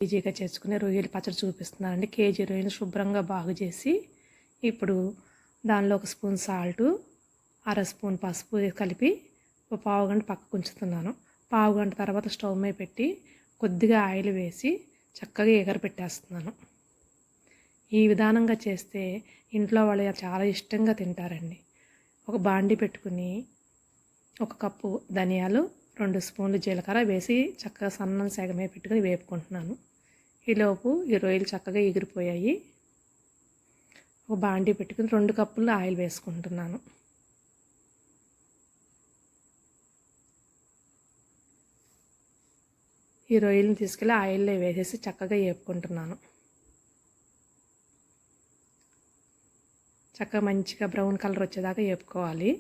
ఈజీగా చేసుకునే రొయ్యల పచ్చడి చూపిస్తున్నానండి. కేజీ రొయ్యలు శుభ్రంగా బాగు చేసి ఇప్పుడు దానిలో 1 స్పూన్ సాల్టు, అర స్పూన్ పసుపు కలిపి ఒక పావుగంట పక్కకు ఉంచుతున్నాను. పావుగంట తర్వాత స్టవ్ మీద పెట్టి కొద్దిగా ఆయిల్ వేసి చక్కగా ఎగరపెట్టేస్తున్నాను. ఈ విధానంగా చేస్తే ఇంట్లో వాళ్ళు చాలా ఇష్టంగా తింటారండి. ఒక బాండి పెట్టుకుని 1 కప్పు ధనియాలు, 2 స్పూన్లు జీలకర్ర వేసి చక్కగా సన్నం సెగ మీద పెట్టుకుని వేపుకుంటున్నాను. ఈలోపు ఈ రొయ్యలు చక్కగా ఎగిరిపోయాయి. ఒక బాండి పెట్టుకుని 2 కప్పులు ఆయిల్ వేసుకుంటున్నాను. ఈ రొయ్యలను తీసుకెళ్ళి ఆయిల్లో వేసేసి చక్కగా వేపుకుంటున్నాను. చక్కగా మంచిగా బ్రౌన్ కలర్ వచ్చేదాకా వేపుకోవాలి.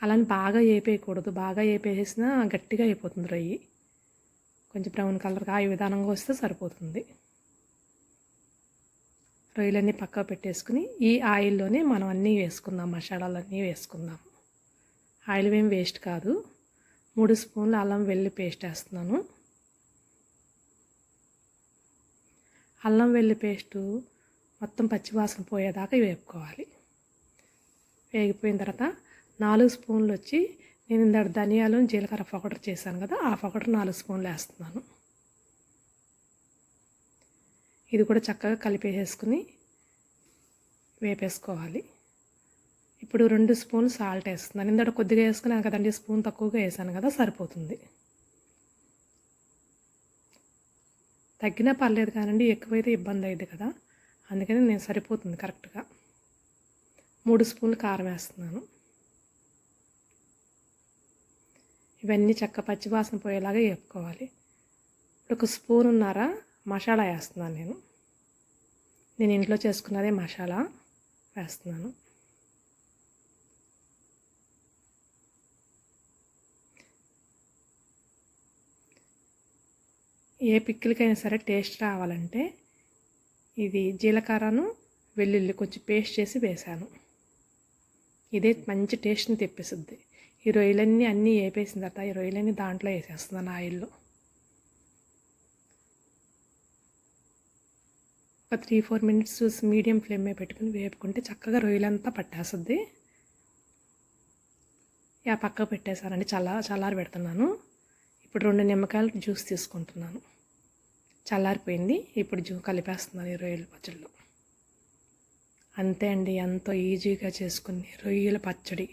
అలాని బాగా వేపేయకూడదు. బాగా వేపేసేసినా గట్టిగా అయిపోతుంది రొయ్యి. కొంచెం బ్రౌన్ కలర్గా ఈ విధానంగా వస్తే సరిపోతుంది. రొయ్యలన్నీ పక్కకు పెట్టేసుకుని ఈ ఆయిల్లోనే మనం అన్నీ వేసుకుందాం, మసాలాలన్నీ వేసుకుందాం. ఆయిల్ ఏం వేస్ట్ కాదు. 3 స్పూన్లు అల్లం వెల్లుల్లి పేస్ట్ వేస్తున్నాను. అల్లం వెల్లుల్లి పేస్టు మొత్తం పచ్చివాసన పోయేదాకా వేపుకోవాలి. వేగిపోయిన తర్వాత 4 స్పూన్లు వచ్చి నేను ఇందాక ధనియాలు జీలకర్ర పౌడర్ చేశాను కదా, ఆ పౌడర్ 4 స్పూన్లు వేస్తున్నాను. ఇది కూడా చక్కగా కలిపేసేసుకుని వేపేసుకోవాలి. ఇప్పుడు 2 స్పూన్లు సాల్ట్ వేస్తున్నాను. ఇందాక కొద్దిగా వేసుకున్నాను కదండి, స్పూన్ తక్కువగా వేసాను కదా, సరిపోతుంది. తగ్గినా పర్లేదు కానండి, ఎక్కువైతే ఇబ్బంది అయ్యింది కదా, అందుకని నేను సరిపోతుంది కరెక్ట్గా. 3 స్పూన్లు కారం వేస్తున్నాను. ఇవన్నీ చక్క పచ్చివాసన పోయేలాగా వేపుకోవాలి. ఇప్పుడు 1 స్పూనున్నర మసాలా వేస్తున్నాను. నేను ఇంట్లో చేసుకున్నదే మసాలా వేస్తున్నాను. ఏ పిక్కిలకైనా సరే టేస్ట్ రావాలంటే ఇది జీలకర్రను వెల్లుల్లి కొంచెం పేస్ట్ చేసి వేసాను. ఇదే మంచి టేస్ట్ని తెప్పిస్తుంది. ఈ రొయ్యలన్నీ అన్నీ వేపేసిన తర్వాత ఈ రొయ్యలన్నీ దాంట్లో వేసేస్తున్నాను ఆయిల్లో. ఒక 3-4 మినిట్స్ మీడియం ఫ్లేమ్ మీద పెట్టుకుని వేపుకుంటే చక్కగా రొయ్యలంతా పట్టేస్తుంది. పక్కకు పెట్టేశానండి, చల్లారి పెడుతున్నాను. ఇప్పుడు 2 నిమ్మకాయలు జ్యూస్ తీసుకుంటున్నాను. చల్లారిపోయింది. ఇప్పుడు కలిపేస్తున్నాను ఈ రొయ్యల పచ్చడిలో. అంతే అండి, ఎంతో ఈజీగా చేసుకుని రొయ్యల పచ్చడి.